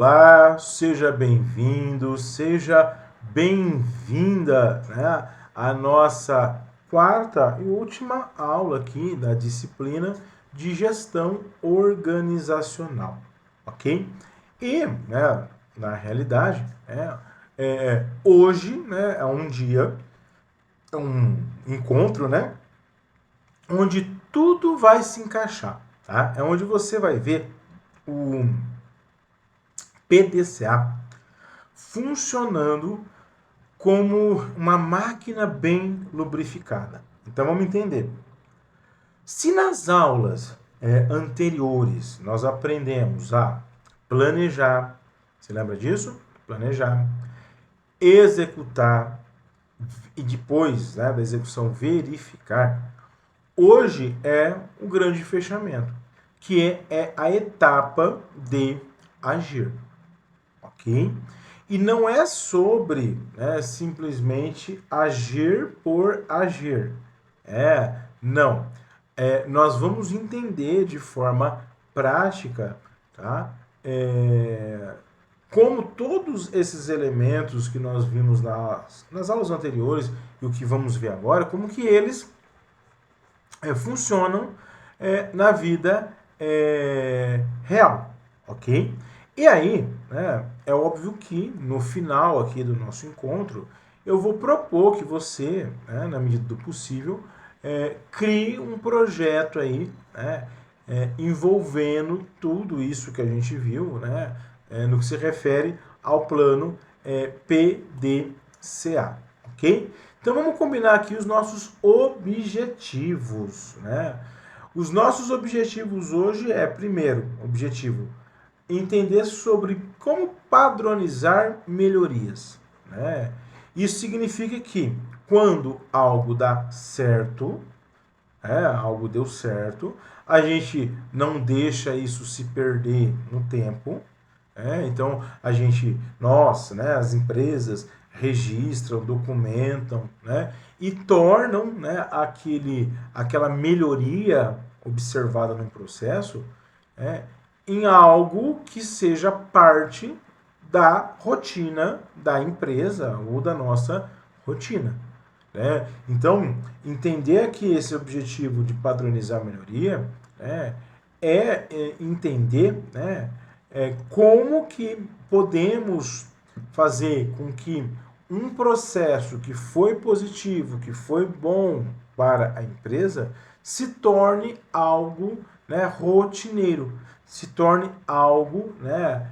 Olá, seja bem-vindo, seja bem-vinda, né, à nossa quarta e última aula aqui da disciplina de gestão organizacional, ok? E, né, na realidade, hoje, né, é um dia, é um encontro, né, onde tudo vai se encaixar, tá? É onde você vai ver o PDCA funcionando como uma máquina bem lubrificada. Então vamos entender. Se nas aulas anteriores nós aprendemos a planejar, você lembra disso? Planejar, executar e depois, né, da execução, verificar. Hoje é o grande fechamento, que é a etapa de agir, ok? E não é sobre, né, simplesmente agir por agir. Não. Nós vamos entender de forma prática, tá? Como todos esses elementos que nós vimos nas aulas anteriores e o que vamos ver agora, como que eles funcionam na vida real, ok? E aí, né, é óbvio que no final aqui do nosso encontro, eu vou propor que você, né, na medida do possível, crie um projeto aí, né, envolvendo tudo isso que a gente viu, né, no que se refere ao plano PDCA, ok? Então vamos combinar aqui os nossos objetivos, né? Os nossos objetivos hoje primeiro, objetivo, entender sobre como padronizar melhorias, né? Isso significa que quando algo dá certo, algo deu certo, a gente não deixa isso se perder no tempo. Então a gente, nossa, né, as empresas registram, documentam, né, e tornam, né, aquela melhoria observada no processo em algo que seja parte da rotina da empresa ou da nossa rotina. Então, entender que esse objetivo de padronizar a melhoria entender como que podemos fazer com que um processo que foi positivo, que foi bom para a empresa, se torne algo, né, rotineiro, se torne algo, né,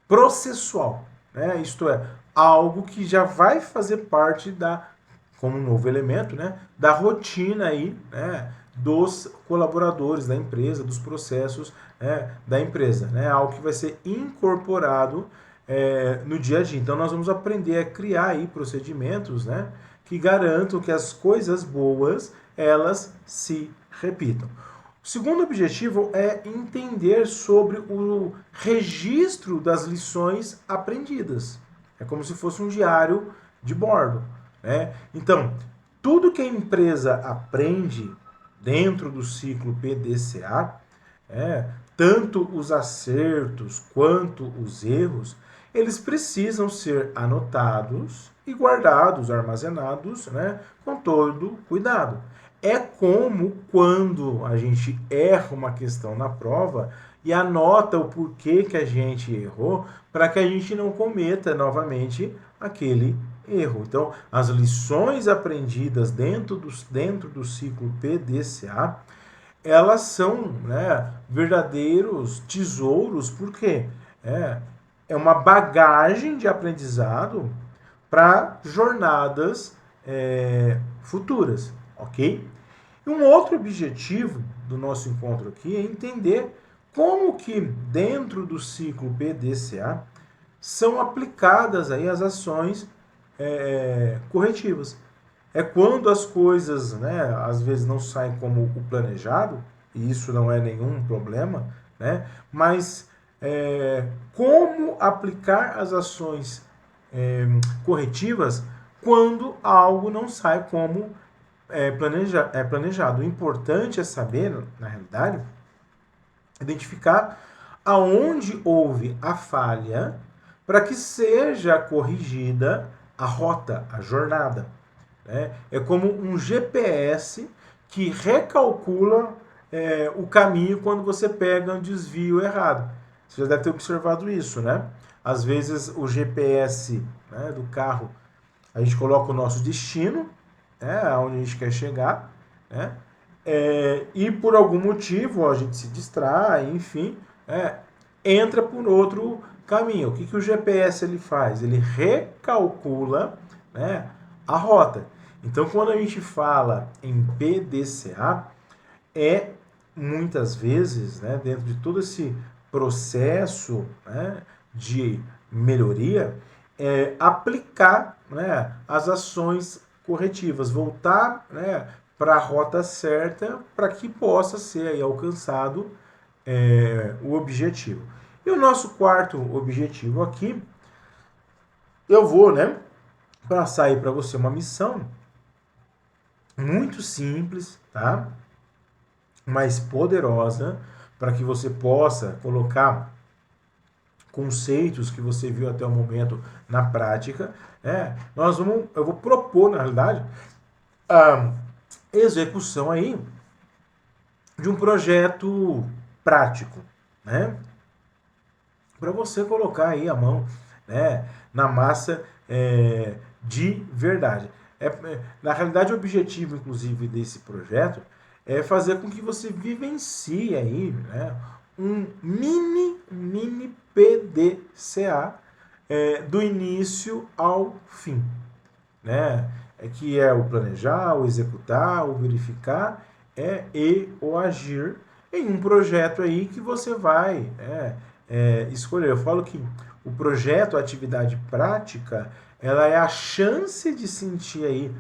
processual, né? Isto é, algo que já vai fazer parte como um novo elemento, né, da rotina aí, né, dos colaboradores da empresa, dos processos da empresa, né, algo que vai ser incorporado no dia a dia. Então nós vamos aprender a criar aí procedimentos, né, que garantam que as coisas boas elas se repitam. O segundo objetivo é entender sobre o registro das lições aprendidas. É como se fosse um diário de bordo, né? Então, tudo que a empresa aprende dentro do ciclo PDCA, tanto os acertos quanto os erros, eles precisam ser anotados e guardados, armazenados, né, com todo cuidado. É como quando a gente erra uma questão na prova e anota o porquê que a gente errou para que a gente não cometa novamente aquele erro. Então, as lições aprendidas dentro do ciclo PDCA, elas são, né, verdadeiros tesouros, porque é uma bagagem de aprendizado para jornadas futuras, ok? E um outro objetivo do nosso encontro aqui é entender como que dentro do ciclo PDCA são aplicadas aí as ações corretivas. É quando as coisas, né, às vezes não saem como o planejado, e isso não é nenhum problema, né, mas como aplicar as ações corretivas quando algo não sai como planejado. O importante é saber, na realidade, identificar aonde houve a falha para que seja corrigida a rota, a jornada. Né? É como um GPS que recalcula o caminho quando você pega um desvio errado. Você já deve ter observado isso, né? Às vezes o GPS, né, do carro, a gente coloca o nosso destino, né, onde a gente quer chegar, né? E por algum motivo a gente se distrai, enfim, entra por outro caminho. O que o GPS ele faz? Ele recalcula, né, a rota. Então, quando a gente fala em PDCA, muitas vezes, né, dentro de todo esse processo, né, de melhoria, aplicar, né, as ações corretivas, voltar, né, para a rota certa para que possa ser aí alcançado o objetivo. E o nosso quarto objetivo aqui, eu vou, né, passar aí para você uma missão muito simples, tá? Mais poderosa, para que você possa colocar conceitos que você viu até o momento na prática. Eu vou propor, na realidade, a execução aí de um projeto prático, né? Para você colocar aí a mão, né, na massa de verdade. Na realidade, o objetivo, inclusive, desse projeto é fazer com que você vivencie aí, né, um mini PDCA do início ao fim, né? Que é o planejar, o executar, o verificar e o agir em um projeto aí que você vai escolher. Eu falo que o projeto, a atividade prática, ela é a chance de sentir aí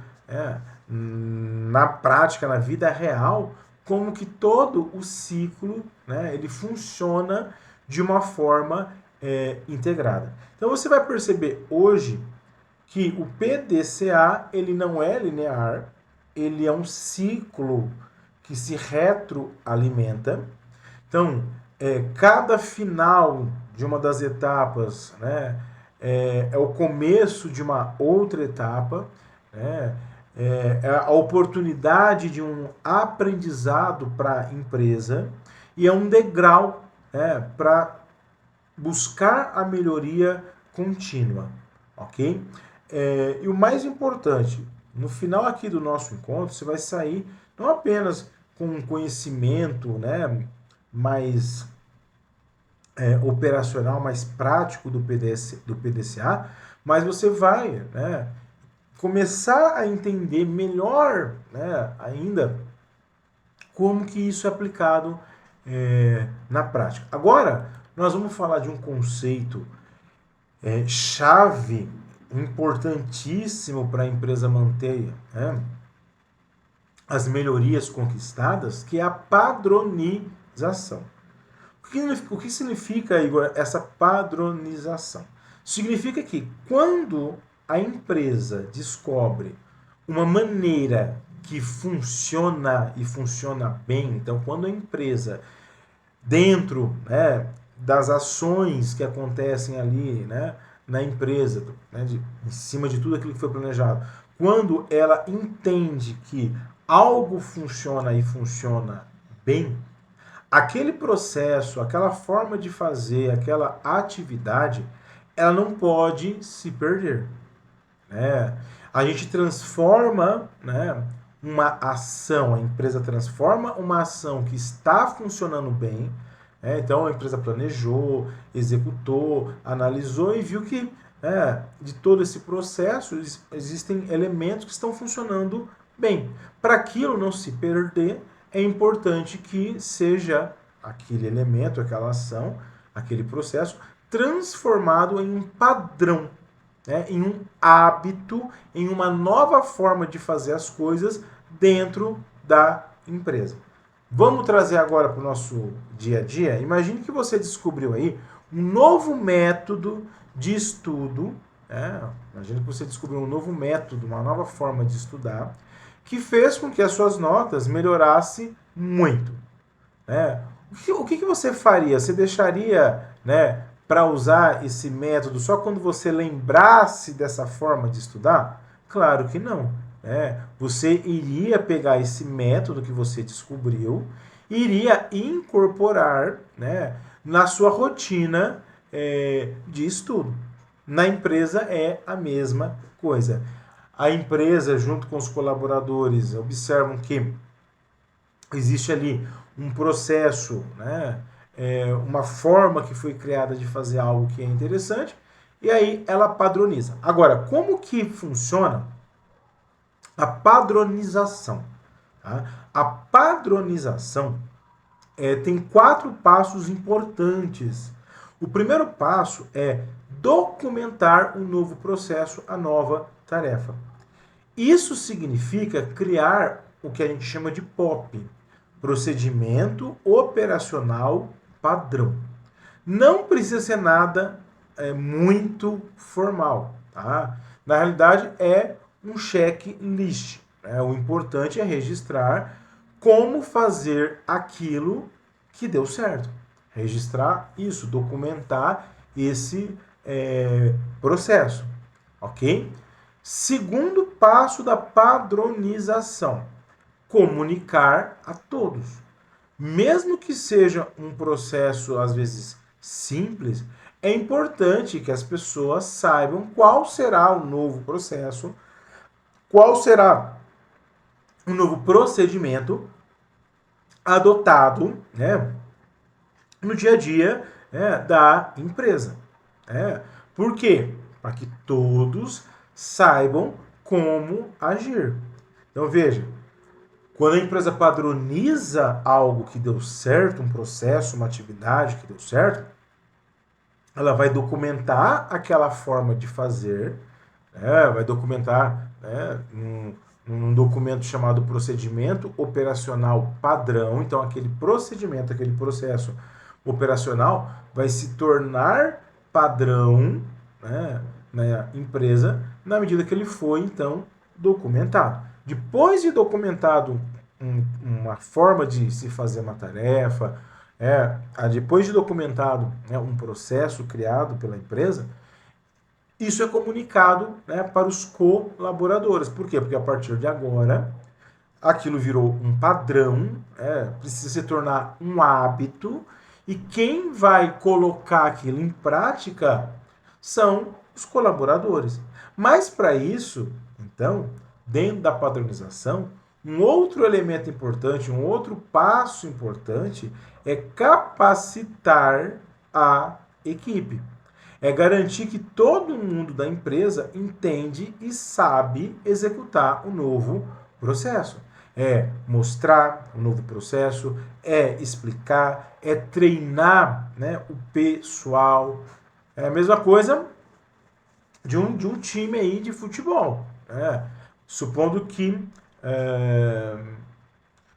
na prática, na vida real, como que todo o ciclo, né, ele funciona de uma forma integrada. Então você vai perceber hoje que o PDCA ele não é linear, ele é um ciclo que se retroalimenta. Então, cada final de uma das etapas, né, é o começo de uma outra etapa, né, é a oportunidade de um aprendizado para a empresa e é um degrau, né, para buscar a melhoria contínua, ok? E o mais importante, no final aqui do nosso encontro, você vai sair não apenas com um conhecimento, né, mais operacional, mais prático do PDCA, mas você vai, né, começar a entender melhor, né, ainda como que isso é aplicado na prática. Agora, nós vamos falar de um conceito chave, importantíssimo para a empresa manter as melhorias conquistadas, que é a padronização. O que significa, Igor, essa padronização? Significa que quando a empresa descobre uma maneira que funciona e funciona bem, então quando a empresa, dentro das ações que acontecem ali, né, na empresa, né, em cima de tudo aquilo que foi planejado, quando ela entende que algo funciona e funciona bem, aquele processo, aquela forma de fazer, aquela atividade, ela não pode se perder. Né? A gente transforma, né, uma ação, a empresa transforma uma ação que está funcionando bem, então a empresa planejou, executou, analisou e viu que de todo esse processo existem elementos que estão funcionando bem. Para aquilo não se perder, é importante que seja aquele elemento, aquela ação, aquele processo transformado em um padrão, né, em um hábito, em uma nova forma de fazer as coisas dentro da empresa. Vamos trazer agora para o nosso dia a dia? Imagine que você descobriu aí um novo método de estudo, imagine que você descobriu um novo método, uma nova forma de estudar, que fez com que as suas notas melhorassem muito. O que você faria? Você deixaria, né, para usar esse método só quando você lembrasse dessa forma de estudar? Claro que não. Né? Você iria pegar esse método que você descobriu, iria incorporar, né, na sua rotina de estudo. Na empresa é a mesma coisa. A empresa, junto com os colaboradores, observam que existe ali um processo, né, uma forma que foi criada de fazer algo que é interessante, e aí ela padroniza. Agora, como que funciona a padronização? Tá? A padronização tem 4 passos importantes. O primeiro passo é documentar um novo processo, a nova tarefa. Isso significa criar o que a gente chama de POP, procedimento operacional padrão. Não precisa ser nada muito formal, tá? Na realidade é um checklist. Né? O importante é registrar como fazer aquilo que deu certo. Registrar isso, documentar esse processo, ok? Segundo passo da padronização: comunicar a todos. Mesmo que seja um processo, às vezes, simples, é importante que as pessoas saibam qual será o novo processo, qual será o novo procedimento adotado, né, no dia a dia, da empresa. Por quê? Para que todos saibam como agir. Então veja, quando a empresa padroniza algo que deu certo, um processo, uma atividade que deu certo, ela vai documentar aquela forma de fazer, vai documentar, num documento chamado procedimento operacional padrão. Então, aquele procedimento, aquele processo operacional vai se tornar padrão, né, na empresa na medida que ele foi, então, documentado. Depois de documentado uma forma de se fazer uma tarefa, depois de documentado, um processo criado pela empresa, isso é comunicado, né, para os colaboradores. Por quê? Porque a partir de agora, aquilo virou um padrão, precisa se tornar um hábito, e quem vai colocar aquilo em prática são os colaboradores. Mas para isso, então, dentro da padronização, um outro elemento importante, um outro passo importante é capacitar a equipe. É garantir que todo mundo da empresa entende e sabe executar o novo processo. É mostrar o novo processo, é explicar, é treinar, né, o pessoal. É a mesma coisa de um time aí de futebol. Supondo que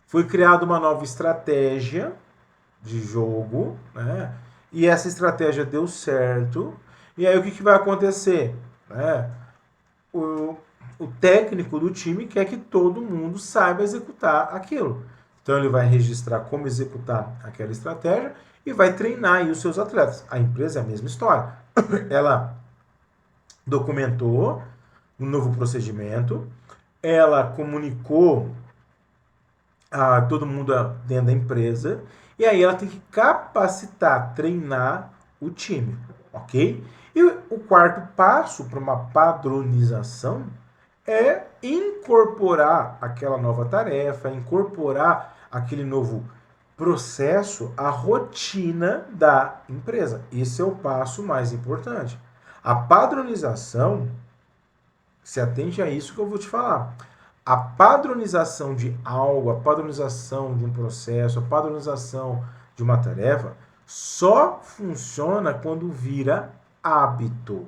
foi criada uma nova estratégia de jogo, né? E essa estratégia deu certo. E aí o que vai acontecer? O técnico do time quer que todo mundo saiba executar aquilo. Então ele vai registrar como executar aquela estratégia e vai treinar aí os seus atletas. A empresa é a mesma história. Ela documentou um novo procedimento, ela comunicou a todo mundo dentro da empresa, e aí ela tem que capacitar, treinar o time, ok? E o quarto passo para uma padronização é incorporar aquela nova tarefa, incorporar aquele novo processo à rotina da empresa. Esse é o passo mais importante. A padronização se atende a isso que eu vou te falar. A padronização de algo, a padronização de um processo, a padronização de uma tarefa só funciona quando vira hábito.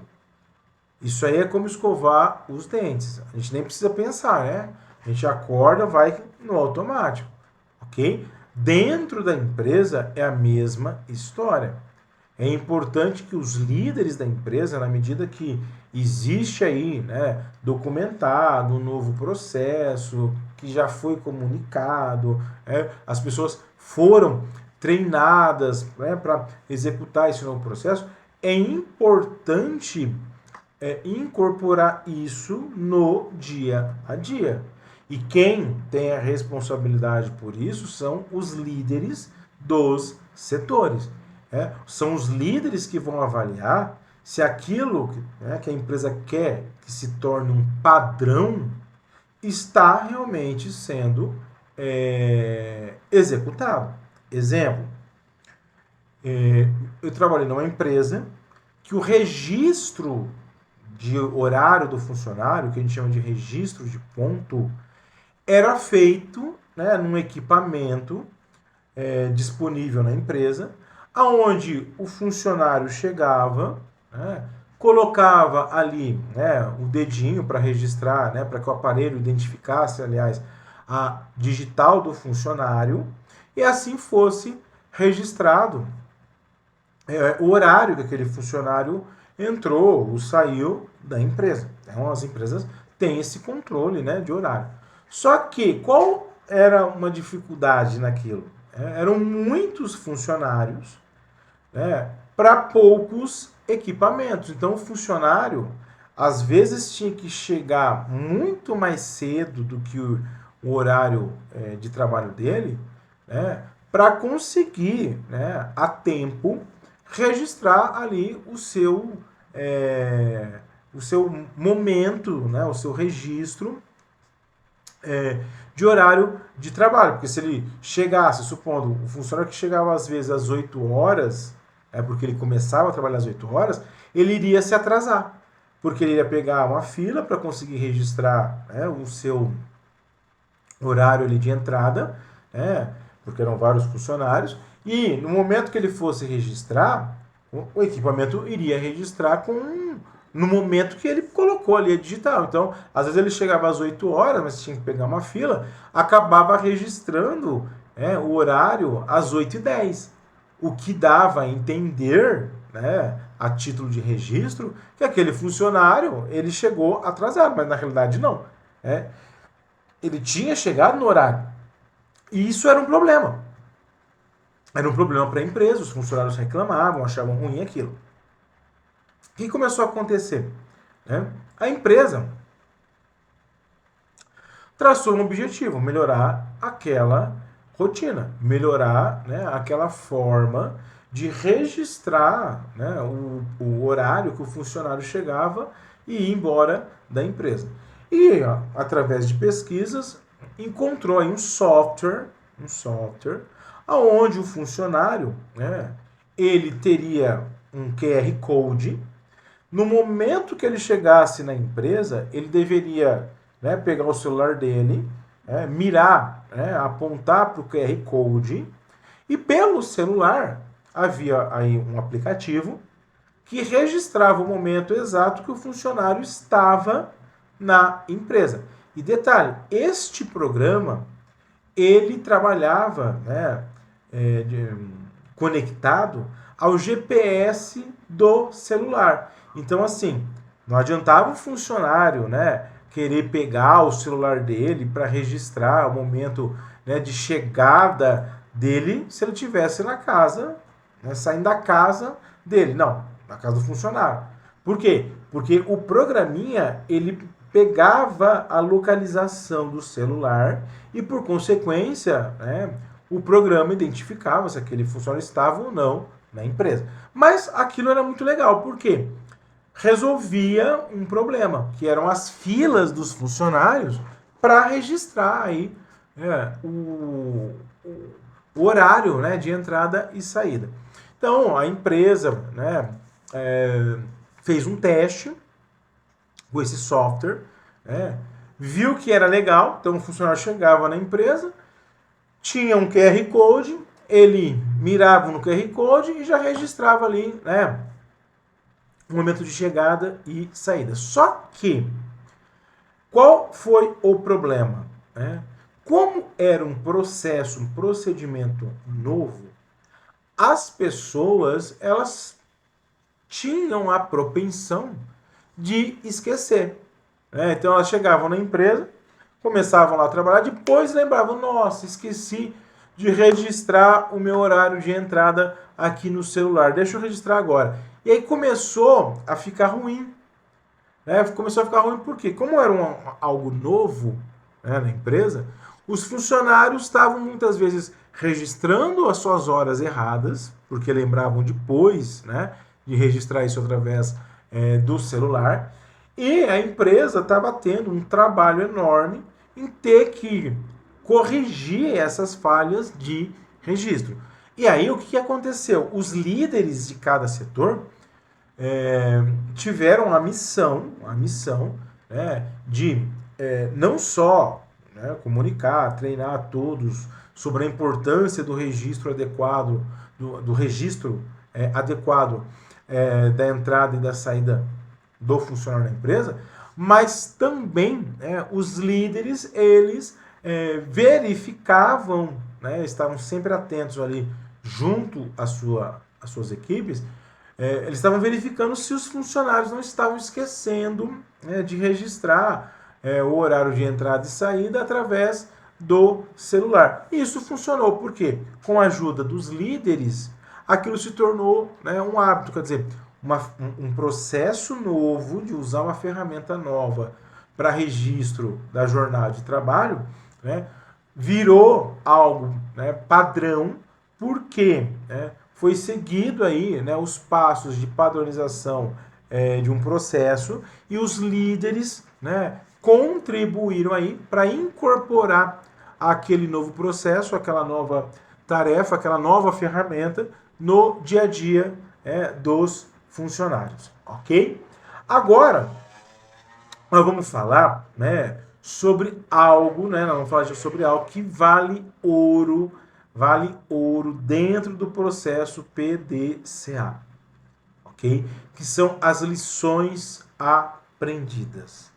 Isso aí é como escovar os dentes. A gente nem precisa pensar, né? A gente acorda, vai no automático, ok? Dentro da empresa é a mesma história. É importante que os líderes da empresa, na medida que existe aí, né, documentado um novo processo, que já foi comunicado, as pessoas foram treinadas, né, para executar esse novo processo, é importante incorporar isso no dia a dia. E quem tem a responsabilidade por isso são os líderes dos setores. São os líderes que vão avaliar se aquilo que a empresa quer que se torne um padrão está realmente sendo executado. Exemplo, eu trabalhei numa empresa que o registro de horário do funcionário, que a gente chama de registro de ponto, era feito, né, num equipamento disponível na empresa, aonde o funcionário chegava, né, colocava ali, né, o dedinho para registrar, né, para que o aparelho identificasse, aliás, a digital do funcionário, e assim fosse registrado o horário que aquele funcionário entrou ou saiu da empresa. Então, as empresas têm esse controle, né, de horário. Só que qual era uma dificuldade naquilo? Eram muitos funcionários, né, para poucos equipamentos. Então, o funcionário, às vezes, tinha que chegar muito mais cedo do que o horário de trabalho dele, né, para conseguir, né, a tempo registrar ali o seu momento, né, o seu registro de horário de trabalho. Porque se ele chegasse, supondo, o funcionário que chegava às vezes às 8 horas, porque ele começava a trabalhar às 8 horas, ele iria se atrasar. Porque ele ia pegar uma fila para conseguir registrar, né, o seu horário ali de entrada, porque eram vários funcionários, e no momento que ele fosse registrar, o equipamento iria registrar no momento que ele colocou ali a digital. Então, às vezes ele chegava às 8 horas, mas tinha que pegar uma fila, acabava registrando o horário às 8h10. O que dava a entender, né, a título de registro, que aquele funcionário ele chegou atrasado, mas na realidade não. Ele tinha chegado no horário. E isso era um problema. Era um problema para a empresa, os funcionários reclamavam, achavam ruim aquilo. O que começou a acontecer? A empresa traçou um objetivo, melhorar aquela rotina, melhorar, né, aquela forma de registrar, né, o horário que o funcionário chegava e ia embora da empresa. E, através de pesquisas, encontrou aí um software onde o funcionário, né, ele teria um QR Code. No momento que ele chegasse na empresa, ele deveria, né, pegar o celular dele, mirar, apontar para o QR Code, e pelo celular havia aí um aplicativo que registrava o momento exato que o funcionário estava na empresa. E detalhe, este programa ele trabalhava, né, conectado ao GPS do celular. Então, assim, não adiantava o funcionário, né, querer pegar o celular dele para registrar o momento, né, de chegada dele se ele estivesse na casa, né, saindo da casa dele. Não, na casa do funcionário. Por quê? Porque o programinha, ele pegava a localização do celular e, por consequência, né, o programa identificava se aquele funcionário estava ou não na empresa. Mas aquilo era muito legal, por quê? Resolvia um problema, que eram as filas dos funcionários para registrar aí o horário, né, de entrada e saída. Então, a empresa, né, fez um teste com esse software, viu que era legal, então o funcionário chegava na empresa, tinha um QR Code, ele mirava no QR Code e já registrava ali, né, o momento de chegada e saída. Só que, qual foi o problema? Como era um processo, um procedimento novo, as pessoas, elas tinham a propensão de esquecer. Então elas chegavam na empresa, começavam lá a trabalhar, depois lembravam, nossa, esqueci de registrar o meu horário de entrada aqui no celular. Deixa eu registrar agora. E aí começou a ficar ruim. Né? Começou a ficar ruim porque, como era algo novo, né, na empresa, os funcionários estavam muitas vezes registrando as suas horas erradas, porque lembravam depois, né, de registrar isso através do celular, e a empresa estava tendo um trabalho enorme em ter que corrigir essas falhas de registro. E aí o que aconteceu? Os líderes de cada setor tiveram a missão, né, de não só, né, comunicar, treinar a todos sobre a importância do registro adequado, do registro adequado da entrada e da saída do funcionário da empresa, mas também os líderes, eles verificavam, né, estavam sempre atentos ali junto às suas equipes, eles estavam verificando se os funcionários não estavam esquecendo, né, de registrar o horário de entrada e saída através do celular. E isso funcionou, porque com a ajuda dos líderes, aquilo se tornou, né, um hábito, quer dizer, um processo novo de usar uma ferramenta nova para registro da jornada de trabalho, né, virou algo, né, padrão, porque foi seguido aí, né, os passos de padronização de um processo, e os líderes, né, contribuíram aí para incorporar aquele novo processo, aquela nova tarefa, aquela nova ferramenta no dia a dia dos funcionários, ok? Agora, nós vamos falar, né, sobre algo, né, nós vamos falar sobre algo que vale ouro dentro do processo PDCA, ok? Que são as lições aprendidas.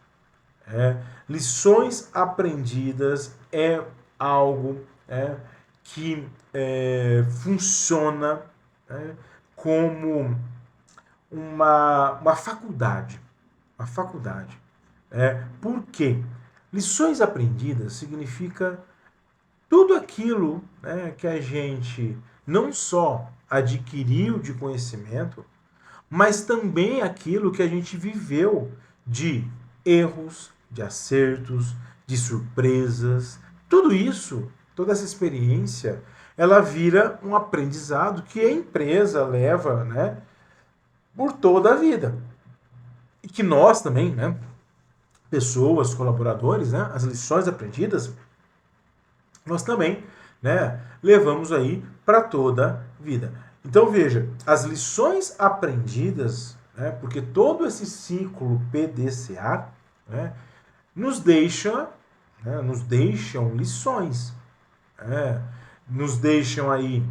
Lições aprendidas é algo que funciona como uma faculdade. Uma faculdade. Por quê? Lições aprendidas significa tudo aquilo, né, que a gente não só adquiriu de conhecimento, mas também aquilo que a gente viveu de erros, de acertos, de surpresas. Tudo isso, toda essa experiência, ela vira um aprendizado que a empresa leva, né, por toda a vida. E que nós também, né, pessoas, colaboradores, né, as lições aprendidas, nós também, né, levamos aí para toda a vida. Então veja, as lições aprendidas, né, porque todo esse ciclo PDCA, né, nos deixam lições, nos deixam aí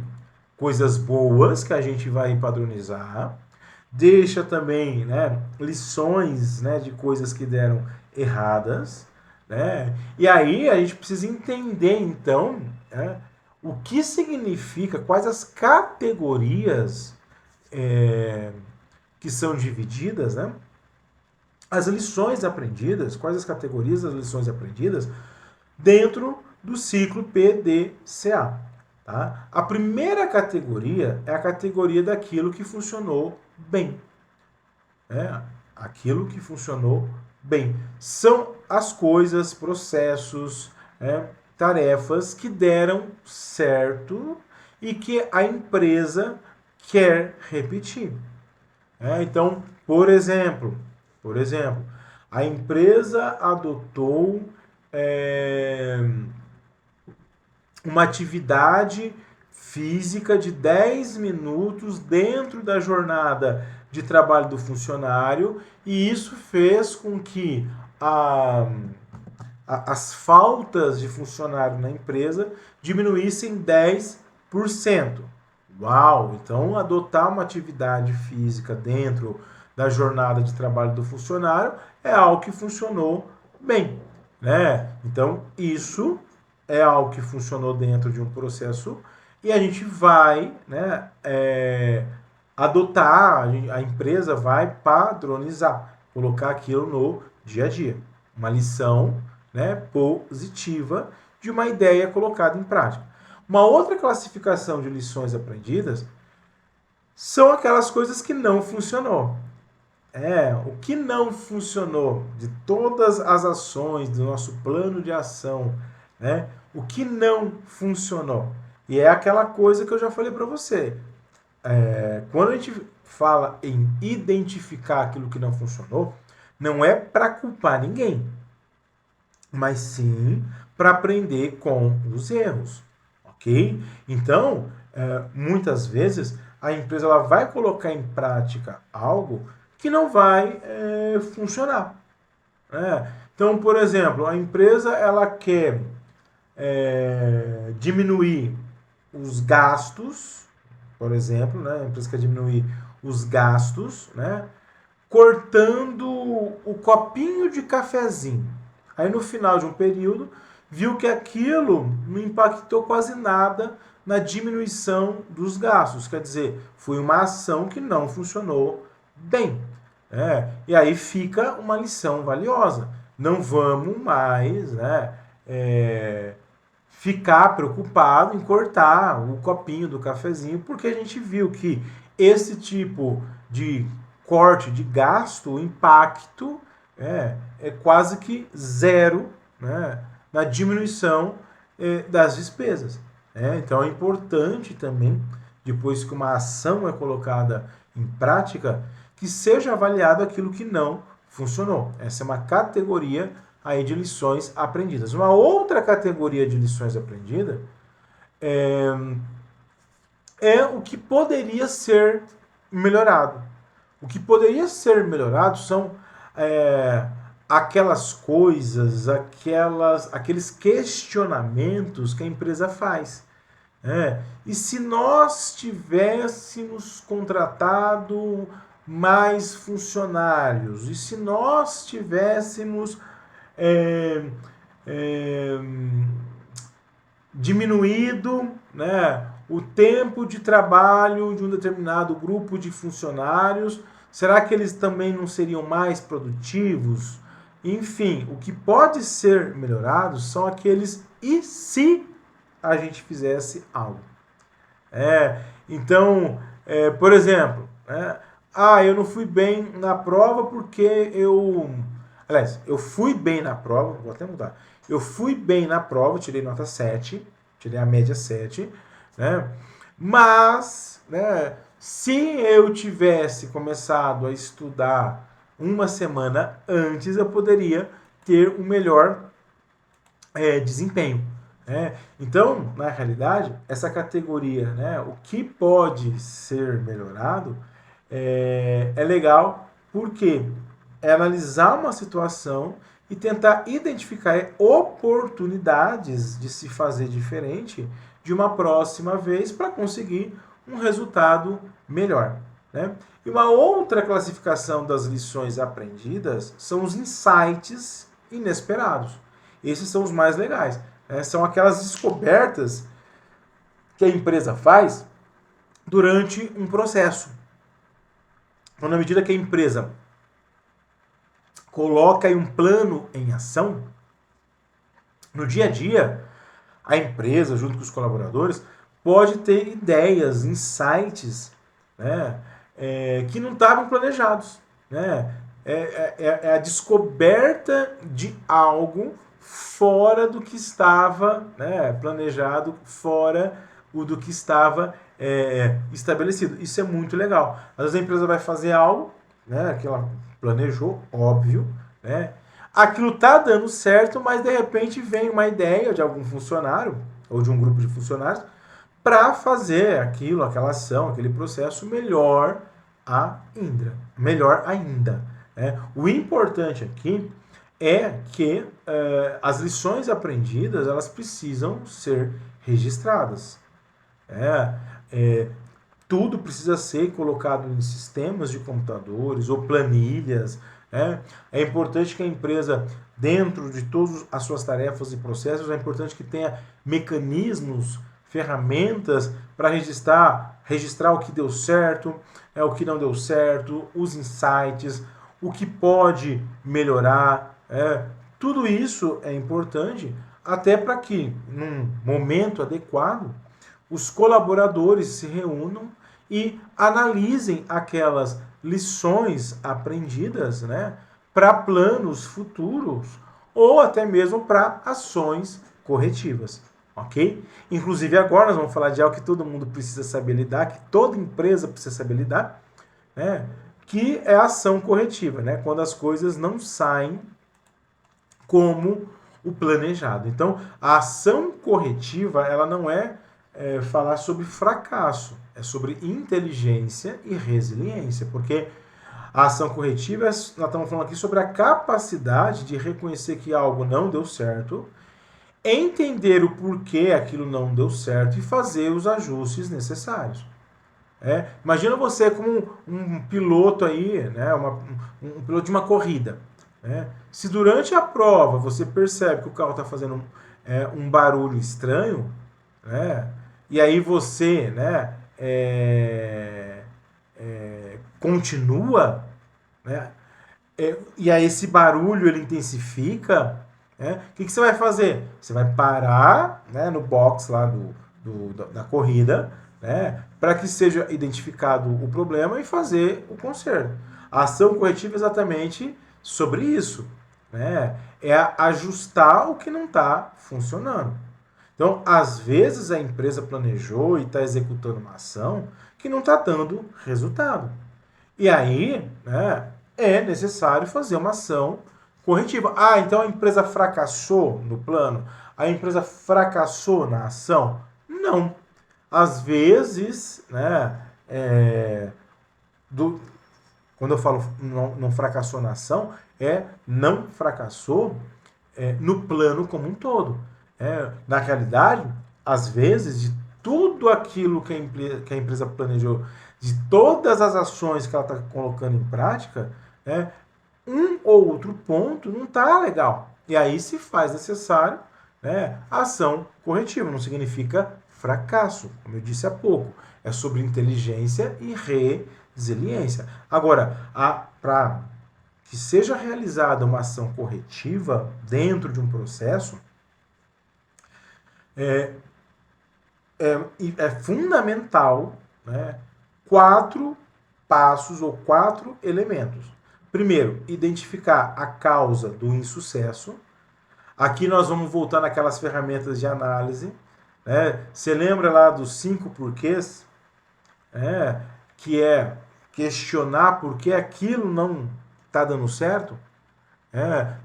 coisas boas que a gente vai padronizar, deixa também, né, lições, né, de coisas que deram erradas, né? E aí a gente precisa entender, então, o que significa, quais as categorias que são divididas, né? As lições aprendidas, quais as categorias das lições aprendidas dentro do ciclo PDCA. Tá? A primeira categoria é a categoria daquilo que funcionou bem. Aquilo que funcionou bem. São as coisas, processos, tarefas que deram certo e que a empresa quer repetir. Então, por exemplo, a empresa adotou uma atividade física de 10 minutos dentro da jornada de trabalho do funcionário, e isso fez com que as faltas de funcionário na empresa diminuíssem 10%. Uau! Então, adotar uma atividade física dentro da jornada de trabalho do funcionário é algo que funcionou bem, né? Então, isso é algo que funcionou dentro de um processo e a gente vai, né, adotar, a empresa vai padronizar, colocar aquilo no dia a dia. Uma lição, né, positiva de uma ideia colocada em prática. Uma outra classificação de lições aprendidas são aquelas coisas que não funcionou. O que não funcionou de todas as ações do nosso plano de ação, né? O que não funcionou. E é aquela coisa que eu já falei para você. Quando a gente fala em identificar aquilo que não funcionou, não é para culpar ninguém, mas sim para aprender com os erros, ok? Então, muitas vezes a empresa ela vai colocar em prática algo que não vai funcionar. Então, por exemplo, a empresa ela quer diminuir os gastos, por exemplo, né? A empresa quer diminuir os gastos, né? Cortando o copinho de cafezinho. Aí no final de um período, viu que aquilo não impactou quase nada na diminuição dos gastos. Quer dizer, foi uma ação que não funcionou bem. E aí fica uma lição valiosa. Não vamos mais ficar preocupado em cortar o copinho do cafezinho, porque a gente viu que esse tipo de corte de gasto, o impacto é quase que zero, né, na diminuição das despesas. Então é importante também, depois que uma ação é colocada em prática, que seja avaliado aquilo que não funcionou. Essa é uma categoria aí de lições aprendidas. Uma outra categoria de lições aprendidas é o que poderia ser melhorado. O que poderia ser melhorado são aquelas coisas, aqueles questionamentos que a empresa faz. E se nós tivéssemos contratado mais funcionários? E se nós tivéssemos diminuído, né, o tempo de trabalho de um determinado grupo de funcionários? Será que eles também não seriam mais produtivos? Enfim, o que pode ser melhorado são aqueles e se a gente fizesse algo. Então, por exemplo, eu não fui bem na prova porque Aliás, eu fui bem na prova, vou até mudar. Eu fui bem na prova, tirei nota 7, tirei a média 7, né? Mas, se eu tivesse começado a estudar uma semana antes, eu poderia ter um melhor desempenho. Então, na realidade, essa categoria, o que pode ser melhorado, é legal porque é analisar uma situação e tentar identificar oportunidades de se fazer diferente de uma próxima vez para conseguir um resultado melhor. E uma outra classificação das lições aprendidas são os insights inesperados. Esses são os mais legais. São aquelas descobertas que a empresa faz durante um processo. Então, na medida que a empresa coloca aí um plano em ação, no dia a dia, a empresa, junto com os colaboradores, pode ter ideias, insights, que não estavam planejados. É a descoberta de algo fora do que estava planejado, fora do que estava estabelecido. Isso é muito legal. Às vezes a empresa vai fazer algo que ela planejou, óbvio, aquilo está dando certo, mas de repente vem uma ideia de algum funcionário ou de um grupo de funcionários para fazer aquela ação, aquele processo melhor ainda. Melhor ainda. O importante aqui é que as lições aprendidas elas precisam ser registradas. Tudo precisa ser colocado em sistemas de computadores ou planilhas. É importante que a empresa, dentro de todas as suas tarefas e processos, é importante que tenha mecanismos, ferramentas para registrar o que deu certo, o que não deu certo, os insights, o que pode melhorar. Tudo isso é importante até para que, num momento adequado, os colaboradores se reúnam e analisem aquelas lições aprendidas, né, para planos futuros ou até mesmo para ações corretivas, ok? Inclusive agora nós vamos falar de algo que todo mundo precisa saber lidar, que toda empresa precisa saber lidar, né, que é a ação corretiva, né, quando as coisas não saem como o planejado. Então, a ação corretiva, ela não é falar sobre fracasso, é sobre inteligência e resiliência, porque a ação corretiva, nós estamos falando aqui sobre a capacidade de reconhecer que algo não deu certo, entender o porquê aquilo não deu certo e fazer os ajustes necessários. Imagina você como um piloto aí, né, um piloto de uma corrida. Né? Se durante a prova você percebe que o carro está fazendo um barulho estranho, né, e aí você, né, continua, né, e aí esse barulho ele intensifica, né, o que você vai fazer? Você vai parar, né, no box lá da corrida, né, para que seja identificado o problema e fazer o conserto. A ação corretiva é exatamente sobre isso. Né? É ajustar o que não está funcionando. Então, às vezes a empresa planejou e está executando uma ação que não está dando resultado. E aí, né, é necessário fazer uma ação corretiva. Ah, então a empresa fracassou no plano? A empresa fracassou na ação? Não. Às vezes, né, quando eu falo não fracassou na ação, não fracassou no plano como um todo. Na realidade, às vezes, de tudo aquilo que a empresa planejou, de todas as ações que ela está colocando em prática, um ou outro ponto não está legal. E aí se faz necessário ação corretiva. Não significa fracasso, como eu disse há pouco. É sobre inteligência e resiliência. Agora, para que seja realizada uma ação corretiva dentro de um processo, é fundamental, né, 4 passos ou 4 elementos. Primeiro, identificar a causa do insucesso. Aqui nós vamos voltar naquelas ferramentas de análise. Né? Você lembra lá dos 5 porquês? Que é questionar por que aquilo não está dando certo.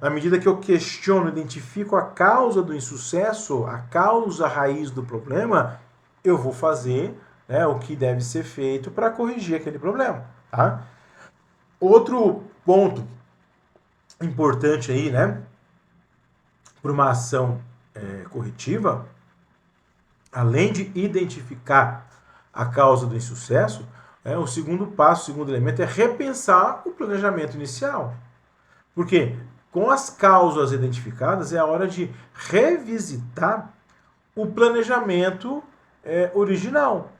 Na medida que eu questiono, identifico a causa do insucesso, a causa raiz do problema, eu vou fazer o que deve ser feito para corrigir aquele problema. Tá? Outro ponto importante aí, né, para uma ação corretiva, além de identificar a causa do insucesso, o segundo passo, o segundo elemento é repensar o planejamento inicial. Porque com as causas identificadas é a hora de revisitar o planejamento original.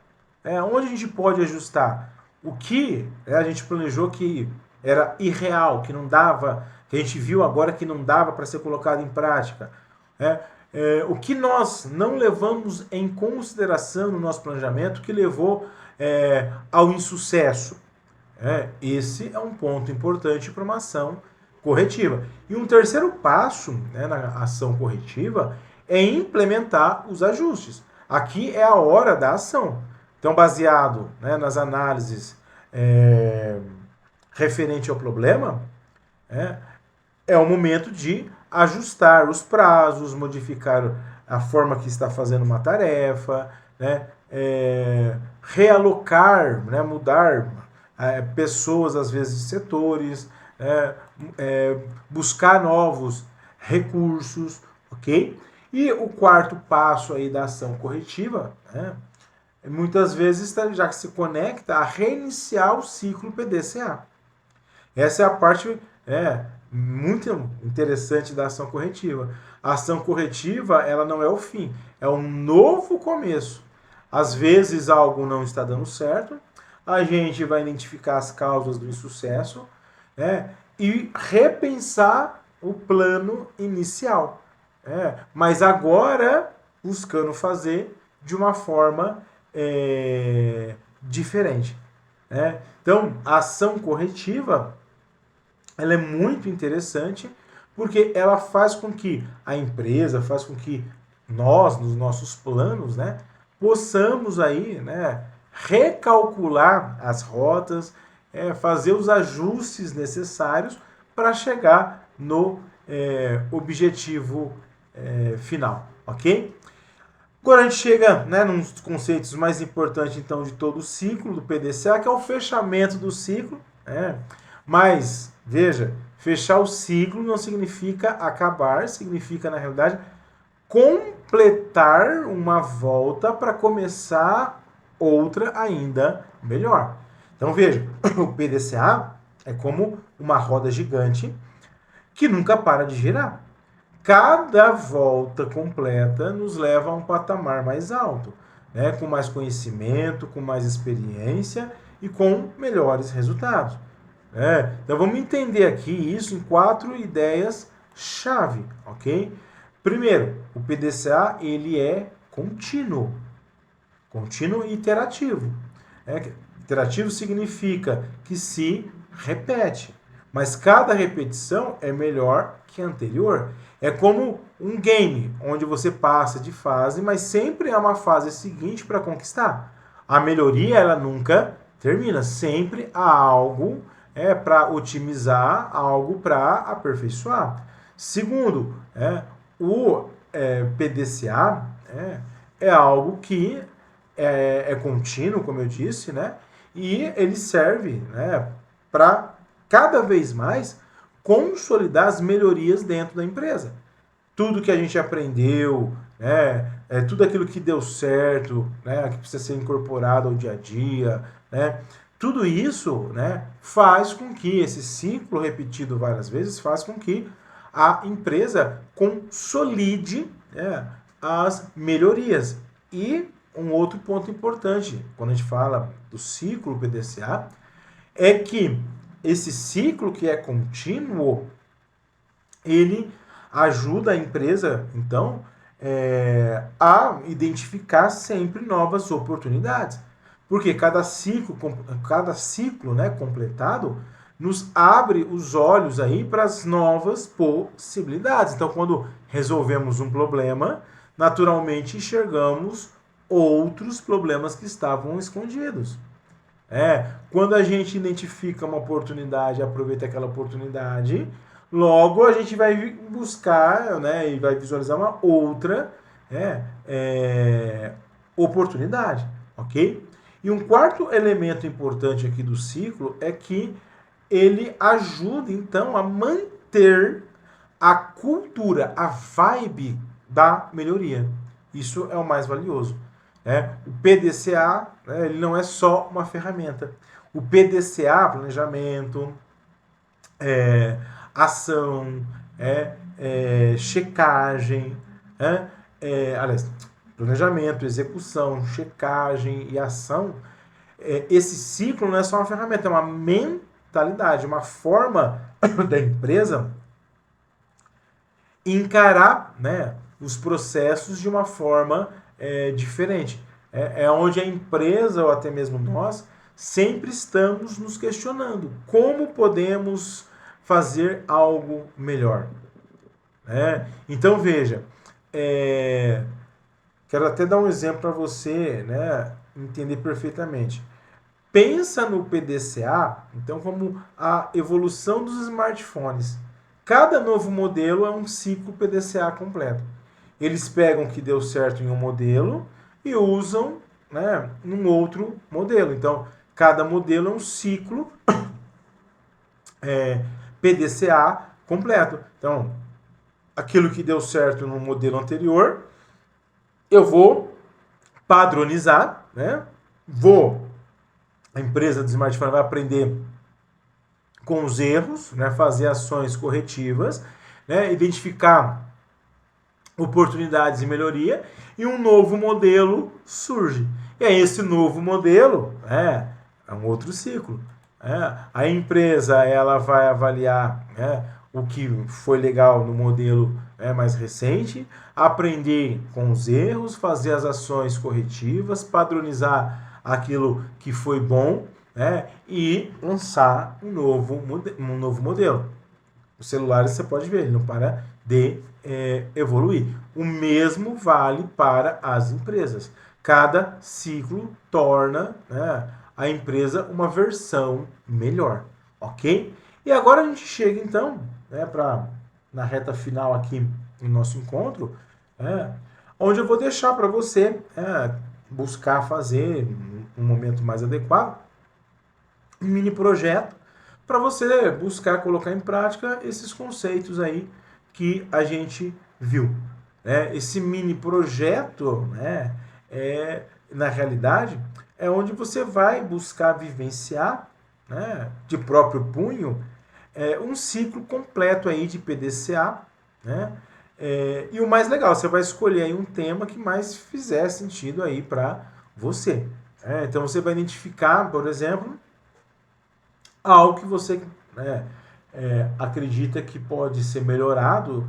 Onde a gente pode ajustar o que a gente planejou que era irreal, que não dava, que a gente viu agora que não dava para ser colocado em prática. O que nós não levamos em consideração no nosso planejamento que levou ao insucesso. Esse é um ponto importante para uma ação corretiva. E um terceiro passo na ação corretiva é implementar os ajustes. Aqui é a hora da ação. Então, baseado nas análises referente ao problema, é o momento de ajustar os prazos, modificar a forma que está fazendo uma tarefa, realocar, mudar pessoas, às vezes, de setores, buscar novos recursos, ok? E o quarto passo aí da ação corretiva, muitas vezes já se conecta a reiniciar o ciclo PDCA. Essa é a parte muito interessante da ação corretiva. A ação corretiva, ela não é o fim, é um novo começo. Às vezes algo não está dando certo, a gente vai identificar as causas do insucesso e repensar o plano inicial. mas agora buscando fazer de uma forma diferente. Né? Então, a ação corretiva ela é muito interessante porque ela faz com que a empresa, faz com que nós, nos nossos planos, né, possamos aí, né, recalcular as rotas, fazer os ajustes necessários para chegar no objetivo final, ok? Agora a gente chega, né, num dos conceitos mais importantes então de todo o ciclo do PDCA, que é o fechamento do ciclo. Mas, veja, fechar o ciclo não significa acabar, significa, na realidade, completar uma volta para começar outra ainda melhor. Então, veja, o PDCA é como uma roda gigante que nunca para de girar. Cada volta completa nos leva a um patamar mais alto, né? Com mais conhecimento, com mais experiência e com melhores resultados. Então vamos entender aqui isso em 4 ideias-chave, ok? Primeiro, o PDCA ele é contínuo e iterativo. Iterativo significa que se repete, mas cada repetição é melhor que a anterior. É como um game, onde você passa de fase, mas sempre há uma fase seguinte para conquistar. A melhoria ela nunca termina, sempre há algo para otimizar, algo para aperfeiçoar. Segundo, o PDCA é algo que é contínuo, como eu disse, né? E ele serve, né, para cada vez mais consolidar as melhorias dentro da empresa. Tudo que a gente aprendeu, né, tudo aquilo que deu certo, né, que precisa ser incorporado ao dia a dia, né, tudo isso, né, faz com que esse ciclo repetido várias vezes faz com que a empresa consolide as melhorias. E um outro ponto importante, quando a gente fala do ciclo PDCA, é que esse ciclo que é contínuo, ele ajuda a empresa, então, a identificar sempre novas oportunidades. Porque cada ciclo né, completado nos abre os olhos aí para as novas possibilidades. Então, quando resolvemos um problema, naturalmente enxergamos outros problemas que estavam escondidos. Quando a gente identifica uma oportunidade, aproveita aquela oportunidade, logo a gente vai buscar, né, e vai visualizar uma outra oportunidade, ok? E um quarto elemento importante aqui do ciclo é que ele ajuda, então, a manter a cultura, a vibe da melhoria. Isso é o mais valioso. O PDCA, ele não é só uma ferramenta. O PDCA, planejamento, ação, checagem, aliás, planejamento, execução, checagem e ação, esse ciclo não é só uma ferramenta, é uma mentalidade, uma forma da empresa encarar, né, os processos de uma forma diferente. É onde a empresa, ou até mesmo nós, sempre estamos nos questionando como podemos fazer algo melhor. Então, veja, quero até dar um exemplo para você, né, entender perfeitamente. Pensa no PDCA, então, como a evolução dos smartphones. Cada novo modelo é um ciclo PDCA completo. Eles pegam o que deu certo em um modelo e usam, né, num outro modelo. Então, cada modelo é um ciclo PDCA completo. Então, aquilo que deu certo no modelo anterior, eu vou padronizar, né? A empresa do smartphone vai aprender com os erros, né? Fazer ações corretivas, né? Identificar oportunidades de melhoria e um novo modelo surge. E aí esse novo modelo é um outro ciclo. A empresa ela vai avaliar o que foi legal no modelo mais recente, aprender com os erros, fazer as ações corretivas, padronizar aquilo que foi bom, né, e lançar um novo modelo. Os celulares, você pode ver, ele não para de evoluir. O mesmo vale para as empresas. Cada ciclo torna, né, a empresa uma versão melhor, ok? E agora a gente chega então, né, na reta final aqui do nosso encontro, onde eu vou deixar para você buscar fazer um momento mais adequado um mini projeto para você buscar colocar em prática esses conceitos aí que a gente viu. Esse mini projeto, na realidade, é onde você vai buscar vivenciar, né, de próprio punho, um ciclo completo aí de PDCA, né? E o mais legal, você vai escolher aí um tema que mais fizer sentido aí para você. Então você vai identificar, por exemplo, algo que você acredita que pode ser melhorado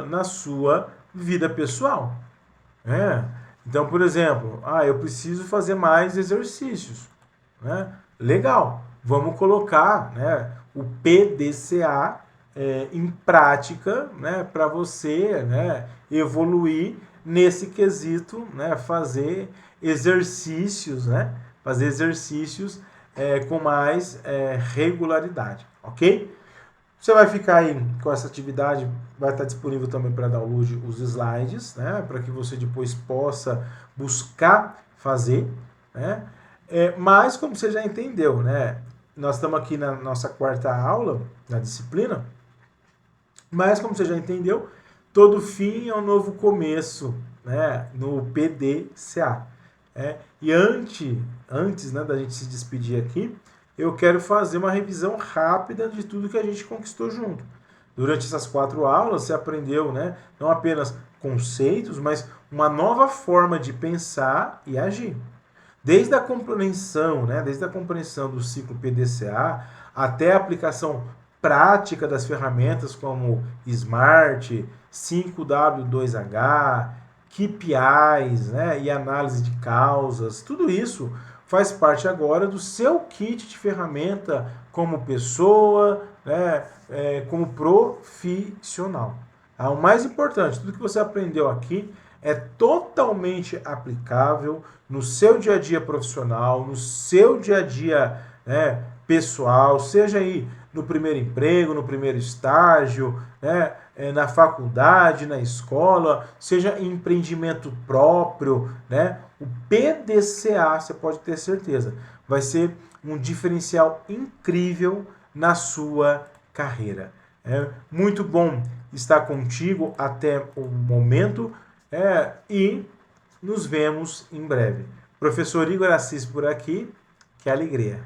na sua vida pessoal. Então, por exemplo, eu preciso fazer mais exercícios. Legal, vamos colocar, o PDCA em prática, para você, evoluir nesse quesito, fazer exercícios, com mais regularidade, ok? Você vai ficar aí com essa atividade, vai estar disponível também para download os slides, para que você depois possa buscar fazer, mas como você já entendeu, nós estamos aqui na nossa quarta aula da disciplina, mas como você já entendeu, todo fim é um novo começo, no PDCA. E antes da gente se despedir aqui, eu quero fazer uma revisão rápida de tudo que a gente conquistou junto. Durante essas 4 aulas, você aprendeu, não apenas conceitos, mas uma nova forma de pensar e agir. Desde a compreensão do ciclo PDCA até a aplicação prática das ferramentas como SMART, 5W2H, KPIs, e análise de causas, tudo isso faz parte agora do seu kit de ferramenta como pessoa, como profissional. O mais importante, tudo que você aprendeu aqui é totalmente aplicável no seu dia a dia profissional, no seu dia a dia pessoal, seja aí no primeiro emprego, no primeiro estágio, na faculdade, na escola, seja em empreendimento próprio, o PDCA, você pode ter certeza, vai ser um diferencial incrível na sua carreira. Muito bom estar contigo até o momento e nos vemos em breve. Professor Igor Assis por aqui, que alegria!